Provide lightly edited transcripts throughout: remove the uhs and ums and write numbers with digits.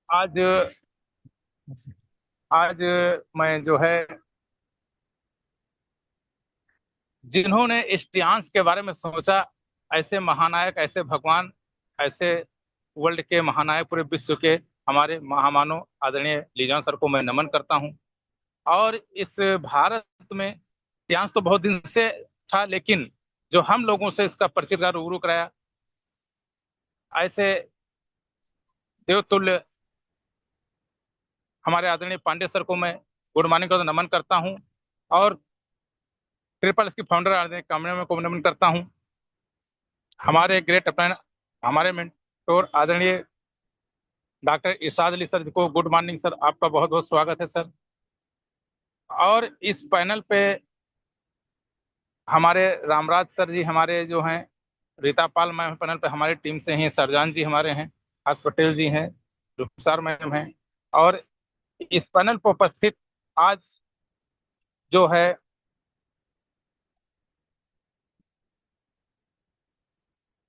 आज आज मैं जो है जिन्होंने इस इतिहास के बारे में सोचा, ऐसे महानायक, ऐसे भगवान, ऐसे वर्ल्ड के महानायक, पूरे विश्व के हमारे महामानव आदरणीय लीजान सर को मैं नमन करता हूं। और इस भारत में इतिहास तो बहुत दिन से था, लेकिन जो हम लोगों से इसका परिचय का रूबरू कराया, ऐसे देवतुल्य हमारे आदरणीय पांडे सर को मैं गुड मॉर्निंग का नमन करता हूं। और ट्रिपल एस की फाउंडर आदरणीय कामना को नमन करता हूं। हमारे ग्रेट अपने हमारे मेंटोर आदरणीय डॉक्टर इरशाद अली सर को गुड मॉर्निंग सर, आपका बहुत बहुत स्वागत है सर। और इस पैनल पे हमारे रामराज सर जी हमारे जो हैं, रीता पाल मैम पैनल पे हमारी टीम से हैं, सरजान जी हमारे हैं, हर्ष पटेल जी हैं, रुखसार मैम हैं। और इस पैनल पर उपस्थित आज जो है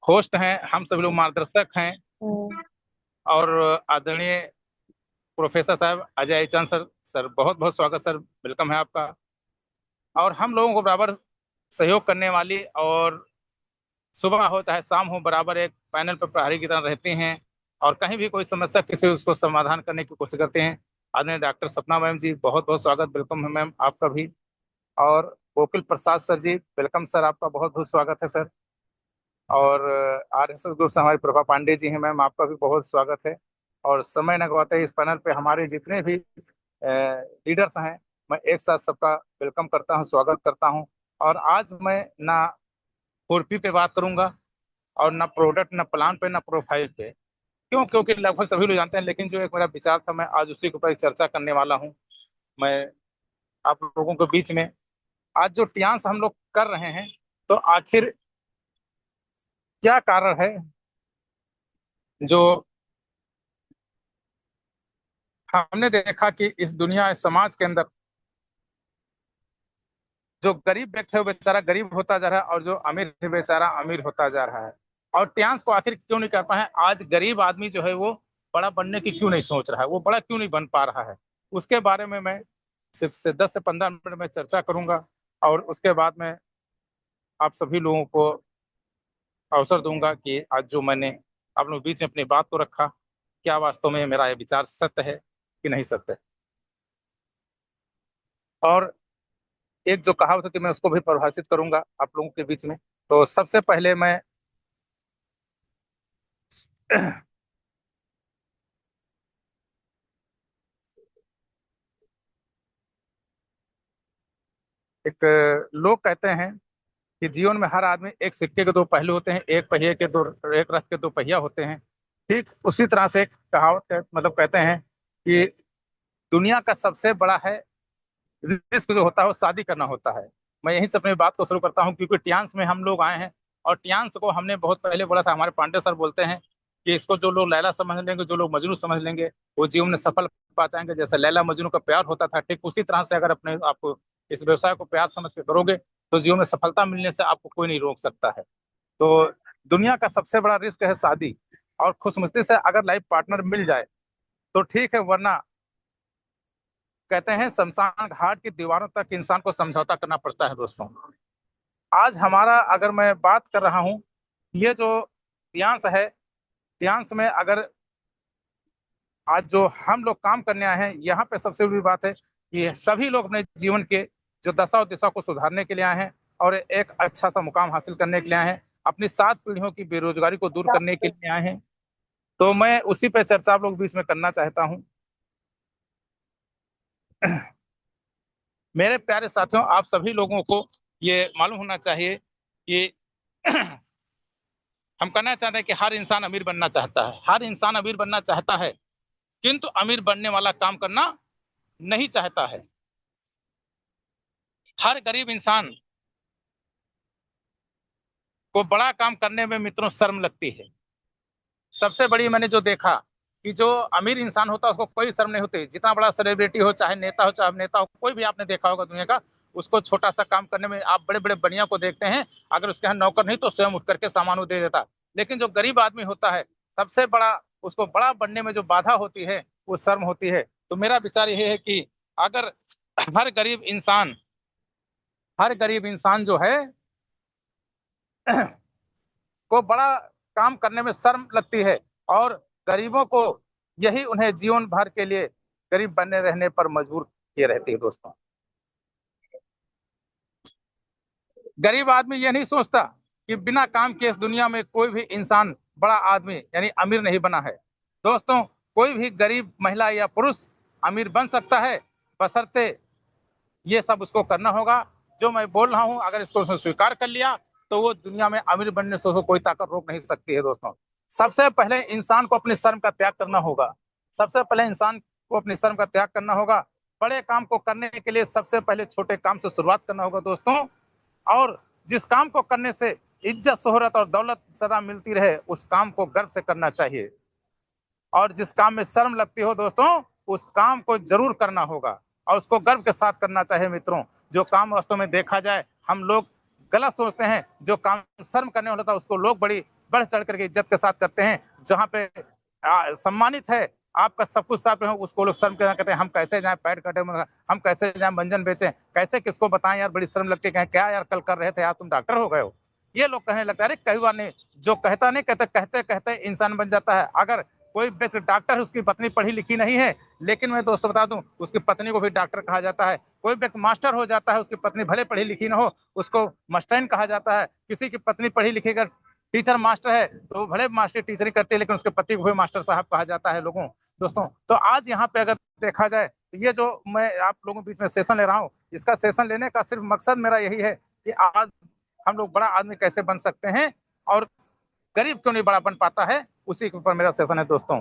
होस्ट हैं, हम सभी लोग मार्गदर्शक हैं। और आदरणीय प्रोफेसर साहब अजय चंद सर, सर बहुत बहुत स्वागत सर, वेलकम है आपका। और हम लोगों को बराबर सहयोग करने वाली, और सुबह हो चाहे शाम हो, बराबर एक पैनल पर प्रहरी की तरह रहते हैं, और कहीं भी कोई समस्या किसी उसको समाधान करने की कोशिश करते हैं। आदरणीय डॉक्टर सपना मैम जी, बहुत बहुत स्वागत, वेलकम है मैम आपका भी। और गोकुल प्रसाद सर जी, वेलकम सर, आपका बहुत बहुत स्वागत है सर। और RSS ग्रुप से हमारी प्रभा पांडे जी हैं मैम, आपका भी बहुत स्वागत है। और समय न गवाते इस पैनल पे हमारे जितने भी लीडर्स हैं, मैं एक साथ सबका वेलकम करता हूं, स्वागत करता हूं। और आज मैं ना खुरपी पे बात करूंगा, और ना प्रोडक्ट, ना प्लान पे, ना प्रोफाइल पे। क्यों? क्योंकि लगभग सभी लोग जानते हैं, लेकिन जो एक मेरा विचार था, मैं आज उसी के ऊपर एक चर्चा करने वाला हूँ। मैं आप लोगों के बीच में आज जो ट्यांस हम लोग कर रहे हैं, तो आखिर क्या कारण है जो हमने देखा कि इस दुनिया, इस समाज के अंदर जो गरीब व्यक्ति है वो बेचारा गरीब होता जा रहा है, और जो अमीर है बेचारा अमीर होता जा रहा है। और ट्यांस को आखिर क्यों नहीं कर पाए? आज गरीब आदमी जो है वो बड़ा बनने की क्यों नहीं सोच रहा है, वो बड़ा क्यों नहीं बन पा रहा है? उसके बारे में मैं सिर्फ से 10 से 15 मिनट में चर्चा करूंगा। और उसके बाद में आप सभी लोगों को अवसर दूंगा कि आज जो मैंने आप लोगों के बीच में अपनी बात को रखा, क्या वास्तव में मेरा ये विचार सत्य है कि नहीं सत्य है। और एक जो कहावत होती है, मैं उसको भी परिभाषित करूंगा आप लोगों के बीच में। तो सबसे पहले मैं एक लोग कहते हैं कि जीवन में हर आदमी एक सिक्के के दो पहलू होते हैं, एक पहिए के दो, एक रथ के दो पहिया होते हैं। ठीक उसी तरह से एक कहावत मतलब कहते हैं कि दुनिया का सबसे बड़ा है रिस्क जो होता है वो शादी करना होता है। मैं यहीं से अपनी बात को शुरू करता हूँ, क्योंकि टियांस में हम लोग आए हैं। और टियांस को हमने बहुत पहले बोला था, हमारे पांडे सर बोलते हैं कि इसको जो लोग लैला समझ लेंगे, जो लोग मजनू समझ लेंगे, वो जीवन में सफल पा जाएंगे। जैसे लैला मजनू का प्यार होता था, ठीक उसी तरह से अगर अपने आपको इस व्यवसाय को प्यार समझ के करोगे, तो जीवन में सफलता मिलने से आपको कोई नहीं रोक सकता है। तो दुनिया का सबसे बड़ा रिस्क है शादी। और खुशमस्ती से अगर लाइफ पार्टनर मिल जाए तो ठीक है, वरना कहते हैं शमशान घाट की दीवारों तक इंसान को समझौता करना पड़ता है दोस्तों। आज हमारा अगर मैं बात कर रहा हूं, ये जो यांश है, यांश में अगर आज जो हम लोग काम करने आए हैं, यहाँ पे सबसे बड़ी बात है कि सभी लोग अपने जीवन के जो दशा और दिशा को सुधारने के लिए आए हैं, और एक अच्छा सा मुकाम हासिल करने के लिए आए हैं, अपनी 7 पीढ़ियों की बेरोजगारी को दूर करने के लिए आए हैं। तो मैं उसी पे चर्चा आप लोग बीच में करना चाहता हूँ। मेरे प्यारे साथियों, आप सभी लोगों को ये मालूम होना चाहिए कि हम कहना चाहते हैं कि हर इंसान अमीर बनना चाहता है, हर इंसान अमीर बनना चाहता है, किंतु अमीर बनने वाला काम करना नहीं चाहता है। हर गरीब इंसान को बड़ा काम करने में मित्रों शर्म लगती है। सबसे बड़ी मैंने जो देखा कि जो अमीर इंसान होता है उसको कोई शर्म नहीं होती, जितना बड़ा सेलिब्रिटी हो, चाहे नेता हो, चाहे अभिनेता हो, कोई भी आपने देखा होगा दुनिया का, उसको छोटा सा काम करने में आप बड़े बड़े बनिया को देखते हैं, अगर उसके यहाँ नौकर नहीं तो स्वयं उठ करके सामान वो दे देता। लेकिन जो गरीब आदमी होता है, सबसे बड़ा उसको बड़ा बनने में जो बाधा होती है वो शर्म होती है। तो मेरा विचार यह है कि अगर हर गरीब इंसान हर गरीब इंसान जो है को बड़ा काम करने में शर्म लगती है, और गरीबों को यही उन्हें जीवन भर के लिए गरीब बने रहने पर मजबूर किए रहती है दोस्तों। गरीब आदमी यह नहीं सोचता कि बिना काम किए इस दुनिया में कोई भी इंसान बड़ा आदमी यानी अमीर नहीं बना है। दोस्तों, कोई भी गरीब महिला या पुरुष अमीर बन सकता है, बशर्ते ये सब उसको करना होगा। जो मैं बोल रहा हूं, अगर इसको उसने स्वीकार कर लिया तो वो दुनिया में अमीर बनने से उसको कोई ताकत रोक नहीं सकती है दोस्तों। सबसे पहले इंसान को अपनी शर्म का त्याग करना होगा। सबसे पहले इंसान को अपनी शर्म का त्याग करना होगा। बड़े काम को करने के लिए सबसे पहले छोटे काम से शुरुआत करना होगा दोस्तों। और जिस काम को करने से इज्जत, शोहरत और दौलत सदा मिलती रहे, उस काम को गर्व से करना चाहिए। और जिस काम में शर्म लगती हो दोस्तों, उस काम को जरूर करना होगा और उसको गर्व के साथ करना चाहिए मित्रों। जो काम वास्तव में देखा जाए, हम लोग गलत सोचते हैं। जो काम शर्म करने वाला था उसको लोग बड़ी बढ़ चढ़ करके इज्जत के साथ करते हैं। जहाँ पे सम्मानित है, आपका सब कुछ साफ है, उसको लोग शर्म के कहते हैं हम कैसे जाएं पैड कटे, हम कैसे जाएं मंजन बेचें, कैसे किसको बताएं यार, बड़ी शर्म लगती है। क्या यार कल कर रहे थे यार, तुम डॉक्टर हो गए हो। ये लोग कहने लगता है। अरे कई बार नहीं, जो कहता नहीं कहते कहते कहते इंसान बन जाता है। अगर कोई व्यक्ति डॉक्टर है, उसकी पत्नी पढ़ी लिखी नहीं है, लेकिन मैं दोस्तों बता दूं, उसकी पत्नी को भी डॉक्टर कहा जाता है। कोई व्यक्ति मास्टर हो जाता है, उसकी पत्नी भले पढ़ी लिखी ना हो, उसको मास्टरन कहा जाता है। किसी की पत्नी पढ़ी लिखी अगर टीचर मास्टर है तो वो भले मास्टर टीचर करते हैं, लेकिन उसके पति को भी मास्टर साहब कहा जाता है लोगों दोस्तों। तो आज यहाँ पे अगर देखा जाए तो ये जो मैं आप लोगों के बीच में सेशन ले रहा हूँ, इसका सेशन लेने का सिर्फ मकसद मेरा यही है कि आज हम लोग बड़ा आदमी कैसे बन सकते हैं और गरीब क्यों नहीं बड़ा बन पाता है, उसी के ऊपर मेरा सेशन है दोस्तों।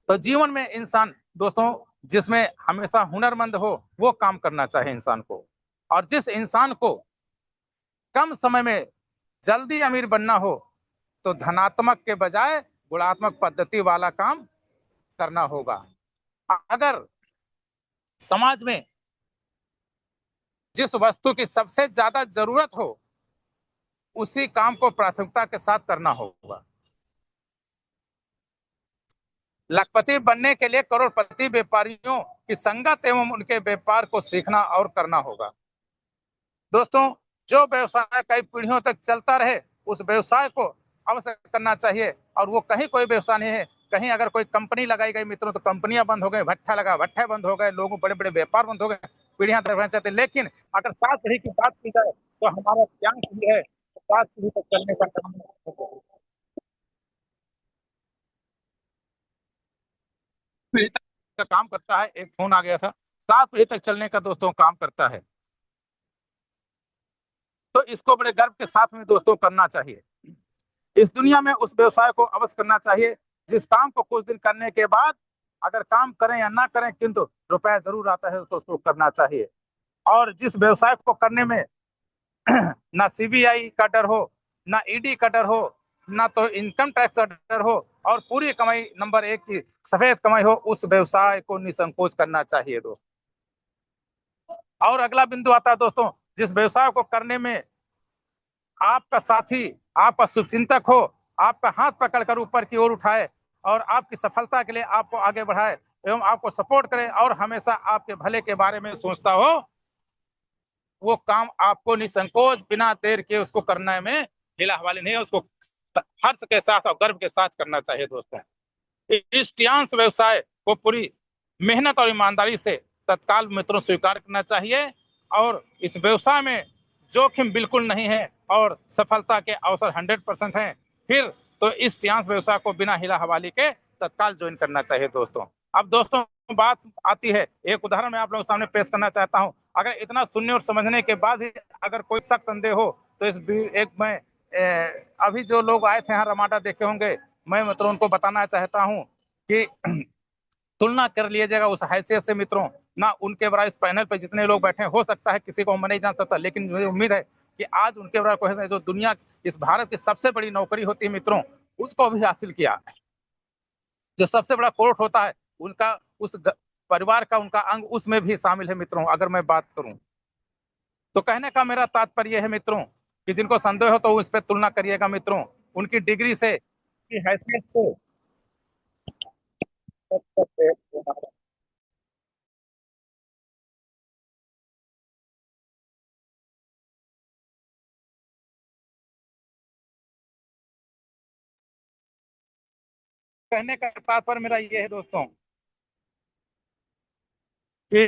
तो जीवन में इंसान दोस्तों जिसमें हमेशा हुनरमंद हो, वो काम करना चाहे इंसान को। और जिस इंसान को कम समय में जल्दी अमीर बनना हो, तो धनात्मक के बजाय गुणात्मक पद्धति वाला काम करना होगा। अगर समाज में जिस वस्तु की सबसे ज्यादा जरूरत हो, उसी काम को प्राथमिकता के साथ करना होगा। लखपति बनने के लिए करोड़पति व्यापारियों की संगत एवं उनके व्यापार को सीखना और करना होगा। दोस्तों, जो व्यवसाय कई पीढ़ियों तक चलता रहे, उस व्यवसाय को अवश्य करना चाहिए। और वो कहीं कोई व्यवसाय नहीं है। कहीं अगर कोई कंपनी लगाई गई मित्रों, तो कंपनियां बंद हो गई, भट्ठा लगा, भट्ठे बंद हो गए, लोगों बड़े बड़े व्यापार बंद हो गए, पीढ़ियां तक रहना चाहते। लेकिन अगर 7 पीढ़ी की बात की जाए तो हमारा ज्ञान भी है, 7 पीढ़ी तक चलने का काम पीढ़ी तक का काम करता है। एक फोन आ गया था। 7 पीढ़ी तक चलने का दोस्तों काम करता है। तो इसको बड़े गर्व के साथ में दोस्तों करना चाहिए। इस दुनिया में उस व्यवसाय को अवश्य करना चाहिए जिस काम को कुछ दिन करने के बाद, अगर काम करें या ना करें, किंतु रुपया जरूर आता है, उसको करना चाहिए। और जिस व्यवसाय को करने में ना सीबीआई का डर हो, ना ईडी का डर हो, ना तो इनकम टैक्स का डर हो, और पूरी कमाई नंबर 1 की सफेद कमाई हो, उस व्यवसाय को निसंकोच करना चाहिए दोस्तों। और अगला बिंदु आता है दोस्तों, जिस व्यवसाय को करने में आपका साथी, आपका शुभचिंतक हो, आपका हाथ पकड़कर ऊपर की ओर उठाए और आपकी सफलता के लिए आपको आगे बढ़ाए एवं आपको सपोर्ट करे और हमेशा आपके भले के बारे में सोचता हो, वो काम आपको निसंकोच बिना देर के उसको करने में ढीला हवाले नहीं है, उसको हर्ष के साथ और गर्व के साथ करना चाहिए दोस्तों। इस टियांश व्यवसाय को पूरी मेहनत और ईमानदारी से तत्काल मित्रों स्वीकार करना चाहिए। और इस व्यवसाय में जोखिम बिल्कुल नहीं है और सफलता के अवसर 100% हैं। फिर तो इस टियांश व्यवसाय को बिना हिला हवाली के तत्काल ज्वाइन करना चाहिए दोस्तों। अब दोस्तों बात आती है, एक उदाहरण मैं आप लोगों के सामने पेश करना चाहता हूं। अगर इतना सुनने और समझने के बाद भी अगर कोई शक संदेह हो, तो इस एक मैं अभी जो लोग आए थे यहाँ रमाडा देखे होंगे, मैं मतलब उनको बताना चाहता हूँ कि तुलना कर लीजिएगा उस हैसियत से मित्रों। ना उनके बराबर इस पैनल पे जितने लोग बैठे हैं, हो सकता है किसी को मैं नहीं जान सकता, लेकिन मुझे उम्मीद है कि आज उनके बराबर कोई है जो दुनिया इस भारत की सबसे बड़ी नौकरी होती है मित्रों, उसको भी हासिल किया। जो सबसे बड़ा कोर्ट होता है, उनका उस परिवार का उनका अंग उसमें भी शामिल है मित्रों। अगर मैं बात करूं तो कहने का मेरा तात्पर्य है मित्रों कि जिनको संदेह हो तो उस पर तुलना करिएगा मित्रों, उनकी डिग्री से, उनकी हैसियत से, कहने का तात्पर्य मेरा ये है दोस्तों कि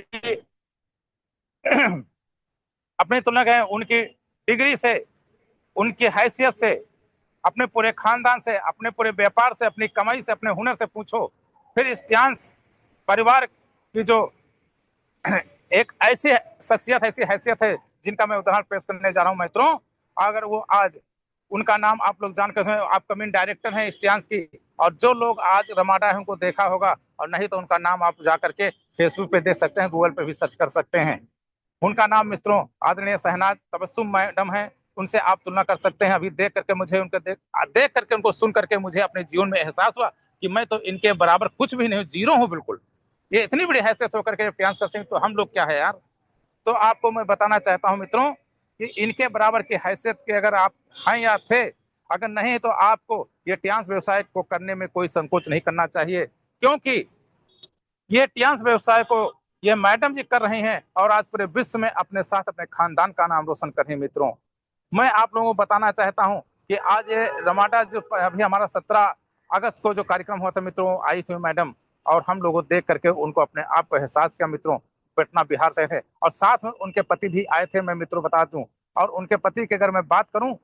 अपनी तुलना करें उनकी डिग्री से, उनकी हैसियत से, अपने पूरे खानदान से, अपने पूरे व्यापार से, अपनी कमाई से, अपने हुनर से पूछो। फिर इस ट्यांस परिवार की जो एक ऐसी शख्सियत, ऐसी हैसियत है जिनका मैं उदाहरण पेश करने जा रहा हूं मित्रों। अगर वो आज, उनका नाम आप लोग जानकर, आप कमिंग डायरेक्टर हैं स्टियांस की, और जो लोग आज रमाडा है उनको देखा होगा, और नहीं तो उनका नाम आप जा करके फेसबुक पे देख सकते हैं, गूगल पे भी सर्च कर सकते हैं। उनका नाम मित्रों आदरणीय शहनाज तबस्सुम मैडम है। उनसे आप तुलना कर सकते हैं। अभी देख करके मुझे उनके देख करके उनको सुन करके मुझे अपने जीवन में एहसास हुआ कि मैं तो इनके बराबर कुछ भी नहीं हूँ, जीरो हूँ बिल्कुल। ये इतनी बड़ी हैसियत होकर के प्रियांश सिंह, तो हम लोग क्या है यार। तो आपको मैं बताना चाहता हूं मित्रों कि इनके बराबर की हैसियत के अगर आप हैं या थे, अगर नहीं तो आपको ये ट्यांस व्यवसाय को करने में कोई संकोच नहीं करना चाहिए, क्योंकि ये ट्यांस व्यवसाय को ये मैडम जी कर रही हैं और आज पूरे विश्व में अपने साथ अपने खानदान का नाम रोशन कर रही हैं मित्रों। मैं आप लोगों को बताना चाहता हूं कि आज ये रमाडा जो अभी हमारा 17 अगस्त को जो कार्यक्रम हुआ था मित्रों, आई थी मैडम, और हम लोगों देख करके उनको अपने आप को एहसास किया मित्रों। पटना बिहार से थे और साथ में उनके पति भी आए थे, मैं मित्रों बता दूं। और उनके पति की अगर मैं बात करूं,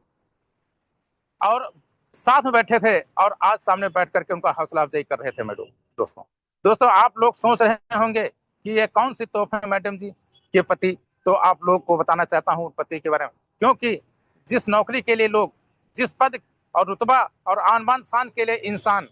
और साथ में बैठे थे और आज सामने बैठ करके उनका हौसला अफजाई कर रहे थे मैडम। दोस्तों दोस्तों आप लोग सोच रहे होंगे कि ये कौन सी तोहफे है मैडम जी के पति। तो आप लोग को बताना चाहता हूँ पति के बारे में, क्योंकि जिस नौकरी के लिए लोग, जिस पद और रुतबा और आन बान शान के लिए इंसान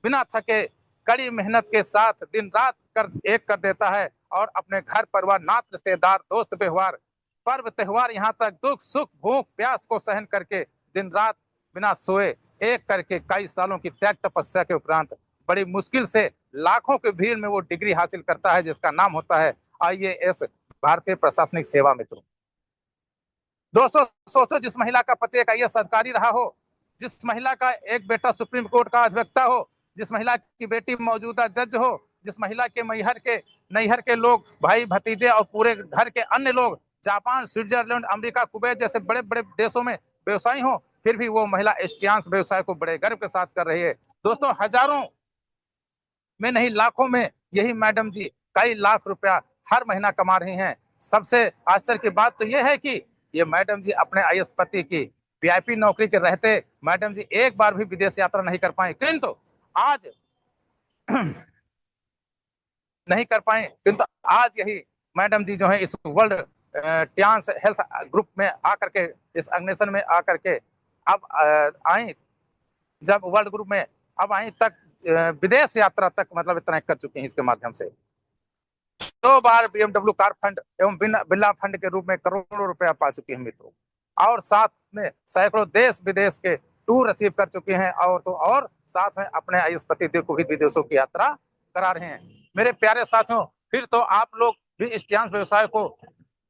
बिना थके कड़ी मेहनत के साथ दिन रात कर एक कर देता है, और अपने घर परिवार नात रिश्तेदार दोस्त व्यवहार पर्व त्योहार यहाँ तक दुख सुख भूख प्यास को सहन करके दिन रात बिना सोए एक करके कई सालों की त्याग तपस्या के उपरांत बड़ी मुश्किल से लाखों की भीड़ में वो डिग्री हासिल करता है जिसका नाम होता है IAS, भारतीय प्रशासनिक सेवा मित्रों। दोस्तों सोचो, जिस महिला का पति एक IAS अधिकारी रहा हो, जिस महिला का एक बेटा सुप्रीम कोर्ट का अधिवक्ता हो, जिस महिला की बेटी मौजूदा जज हो, जिस महिला के मैहर के नैहर के लोग भाई भतीजे और पूरे घर के अन्य लोग जापान स्विट्जरलैंड अमेरिका कुवैत जैसे बड़े बड़े देशों में व्यवसायी हो, फिर भी वो महिला स्टियांस व्यवसाय को बड़े गर्व के साथ कर रही है। दोस्तों हजारों में नहीं लाखों में यही मैडम जी कई लाख रुपया हर महीना कमा रही हैं। सबसे आश्चर्य की बात तो यह है कि ये मैडम जी अपने IAS पति की VIP नौकरी के रहते मैडम जी एक बार भी विदेश यात्रा नहीं कर पाए, किंतु आज नहीं कर पाए, किंतु आज यही मैडम जी जो है इस वर्ल्ड ट्रांस हेल्थ ग्रुप में आकर के, इस ऑर्गेनाइजेशन में आकर के अब आई, जब वर्ल्ड ग्रुप में अब आई तक विदेश यात्रा तक मतलब इतना कर चुके हैं इसके माध्यम से। 2 बार BMW कार फंड एवं बिरला फंड के रूप में करोड़ों रुपया पा चुके हैं मित्रों, और साथ में सैकड़ों देश विदेश के टूर अचीव कर चुके हैं, और तो और साथ में अपने IAS पति देव को भी विदेशों की यात्रा करा रहे हैं। मेरे प्यारे साथियों, फिर तो आप लोग भी इस ट्रांस व्यवसाय को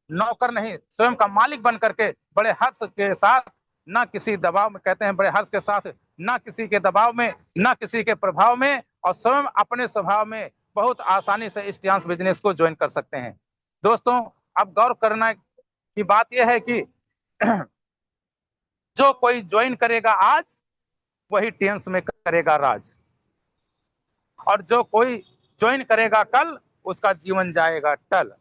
नौकर नहीं स्वयं का मालिक बन करके बड़े हर्ष के साथ, ना किसी दबाव में, कहते हैं बड़े हर्ष के साथ, ना किसी के दबाव में, ना किसी के प्रभाव में, और स्वयं अपने स्वभाव में बहुत आसानी से इस ट्रांस बिजनेस को ज्वाइन कर सकते हैं। दोस्तों अब गौर करना की बात यह है कि जो कोई ज्वाइन करेगा आज वही ट्रांस में करेगा राज, और जो कोई ज्वाइन करेगा कल उसका जीवन जाएगा टल,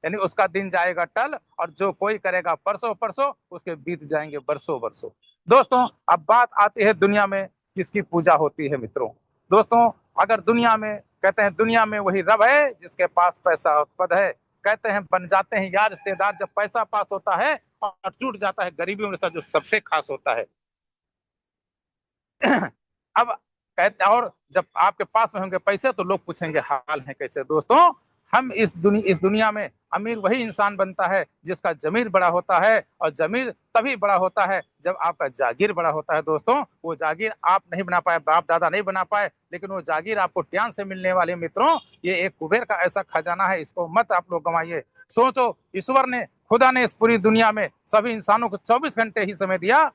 यानी उसका दिन जाएगा टल, और जो कोई करेगा परसों परसों उसके बीत जाएंगे बरसों बरसों। दोस्तों अब बात आती है दुनिया में किसकी पूजा होती है मित्रों। दोस्तों अगर दुनिया में, कहते हैं दुनिया में वही रब है जिसके पास पैसा और पद है। कहते हैं बन जाते हैं यार रिश्तेदार जब पैसा पास होता है, और टूट जाता है गरीबी में रिश्ता जो सबसे खास होता है। अब कहते, और जब आपके पास में होंगे पैसे तो लोग पूछेंगे हाल है कैसे। दोस्तों हम इस दुनिया में अमीर वही इंसान बनता है जिसका जमीर बड़ा होता है, और जमीर तभी बड़ा होता है जब आपका जागीर बड़ा होता है। दोस्तों वो जागीर आप नहीं बना पाए, बाप दादा नहीं बना पाए, लेकिन वो जागीर आपको ट्यान से मिलने वाले मित्रों, ये एक कुबेर का ऐसा खजाना है, इसको मत आप लोग गंवाइए। सोचो ईश्वर ने, खुदा ने इस पूरी दुनिया में सभी इंसानों को 24 घंटे ही समय दिया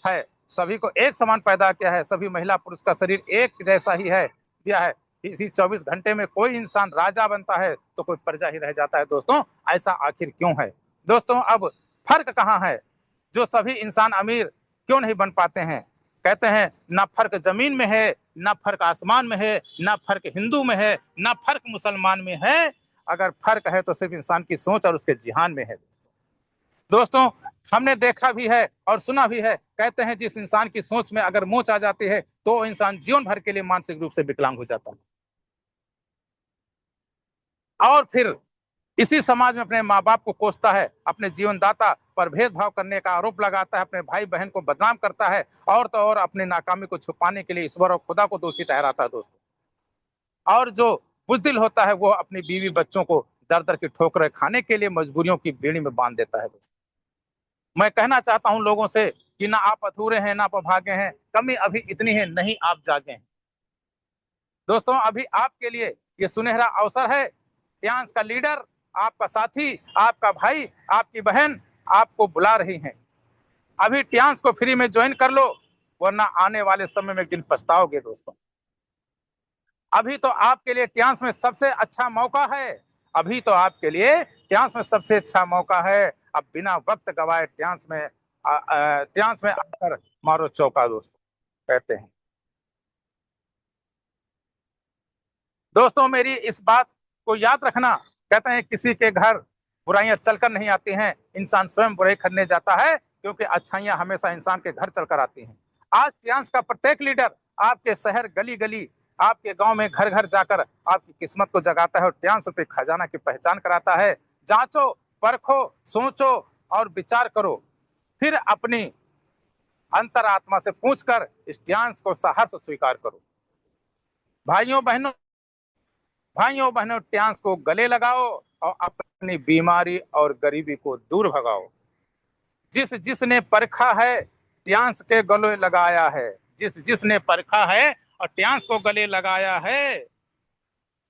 है, सभी को एक समान पैदा किया है, सभी महिला पुरुष का शरीर एक जैसा ही है दिया है, इसी 24 घंटे में कोई इंसान राजा बनता है तो कोई प्रजा ही रह जाता है दोस्तों। ऐसा आखिर क्यों है दोस्तों? अब फर्क कहाँ है? जो सभी इंसान अमीर क्यों नहीं बन पाते हैं? कहते हैं ना फर्क जमीन में है, ना फर्क आसमान में है, ना फर्क हिंदू में है, ना फर्क मुसलमान में है। अगर फर्क है तो सिर्फ इंसान की सोच और उसके जिहान में है। दोस्तों हमने देखा भी है और सुना भी है, कहते हैं जिस इंसान की सोच में अगर मोच आ जाती है तो वो इंसान जीवन भर के लिए मानसिक रूप से विकलांग हो जाता है। और फिर इसी समाज में अपने माँ बाप को कोसता है, अपने जीवनदाता पर भेदभाव करने का आरोप लगाता है, अपने भाई बहन को बदनाम करता है, और तो और अपनी नाकामी को छुपाने के लिए ईश्वर और खुदा को दोषी ठहराता है दोस्तों। और जो बुजदिल होता है वो अपनी बीवी बच्चों को दर दर की ठोकरें खाने के लिए मजबूरियों की बेड़ी में बांध देता है दोस्तों। मैं कहना चाहता हूं लोगों से कि ना आप अधूरे हैं, ना आप अभागे हैं, कमी अभी इतनी है, नहीं आप जागे हैं। दोस्तों अभी आपके लिए ये सुनहरा अवसर है। ट्यांस का लीडर, आपका साथी, आपका भाई, आपकी बहन आपको बुला रही हैं। अभी ट्यांस को फ्री में ज्वाइन कर लो, वरना आने वाले समय में एक दिन पछताओगे दोस्तों। अभी तो आपके लिए ट्यांस में सबसे अच्छा मौका है। अभी तो आपके लिए ट्यांस में सबसे अच्छा मौका है। अब बिना वक्त गवाए ट्यांस में आकर मारो चौका दोस्तों, कहते हैं। दोस्तों मेरी इस बात को याद रखना, कहते हैं किसी के घर बुराइयां चलकर नहीं आती हैं, इंसान स्वयं बुराई करने जाता है, क्योंकि अच्छाइयां हमेशा इंसान के घर चलकर आती हैं। आज ट्यांस का प्रत्येक लीडर आपके शहर गली गली, आपके गांव में घर घर जाकर आपकी किस्मत को जगाता है और ट्यांस रुपए खजाना की पहचान कराता है। जांचो, परखो, सोचो और विचार करो, फिर अपनी अंतरात्मा से पूछकर इस ट्यांस को सहर्ष स्वीकार करो। भाइयों बहनों, ट्यांस को गले लगाओ और अपनी बीमारी और गरीबी को दूर भगाओ। जिसने परखा है ट्यांस के गले लगाया है, जिसने परखा है और ट्यांस को गले लगाया है,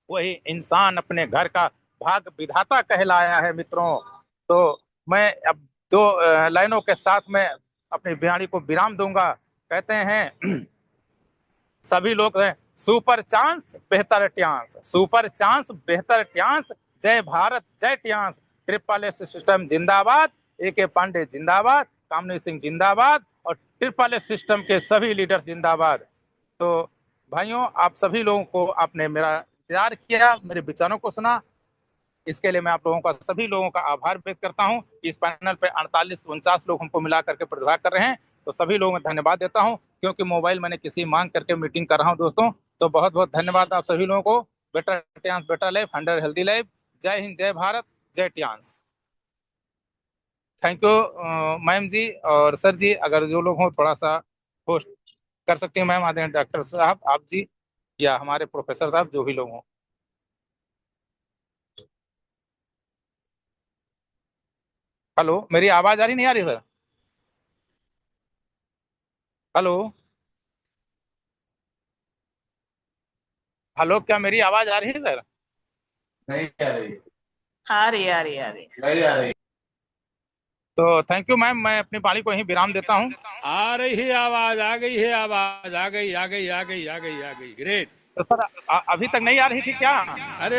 वही इंसान अपने घर का भाग विधाता कहलाया है मित्रों। तो मैं अब दो लाइनों के साथ में अपनी बयानी को विराम दूंगा। कहते हैं सभी लोग हैं, सुपर चांस बेहतर ट्यांस, सुपर चांस बेहतर ट्यांस, जय भारत जय ट्यांस, ट्रिपल एस सिस्टम जिंदाबाद, ए पांडे जिंदाबाद, कामनी सिंह जिंदाबाद और ट्रिपल एस सिस्टम के सभी लीडर्स जिंदाबाद। तो भाइयों आप सभी लोगों को आपने मेरा इंतजार किया, मेरे विचारों को सुना, इसके लिए मैं आप लोगों का सभी लोगों का आभार व्यक्त करता हूं। इस पैनल पे 48-49 लोग हमको मिला करके प्रतिभाग कर रहे हैं, तो सभी लोगों में धन्यवाद देता हूं, क्योंकि मोबाइल मैंने किसी मांग करके मीटिंग कर रहा हूं दोस्तों। तो बहुत बहुत धन्यवाद आप सभी लोगों को। बेटर ट्यांस बेटर लाइफ, 100 हेल्दी लाइफ। जय हिंद, जय भारत, जय ट्यांस। थैंक यू मैम जी और सर जी, अगर जो लोग हों थोड़ा सा होस्ट कर सकते हैं मैम, आते हैं डॉक्टर साहब, आप जी या हमारे प्रोफेसर साहब, जो भी लोग हों। हेलो, मेरी आवाज आ रही नहीं आ रही सर? हेलो हेलो, क्या मेरी आवाज आ रही है सर? नहीं आ रही। आ रही आ रही आ रही नहीं आ रही। तो थैंक यू मैम, मैं अपनी वाणी को यहीं विराम देता हूँ। आ रही है आवाज, आ गई है आवाज, आ गई आ गई आ गई आ गई आ गई, ग्रेट। तो सर अभी तक नहीं आ रही थी क्या? अरे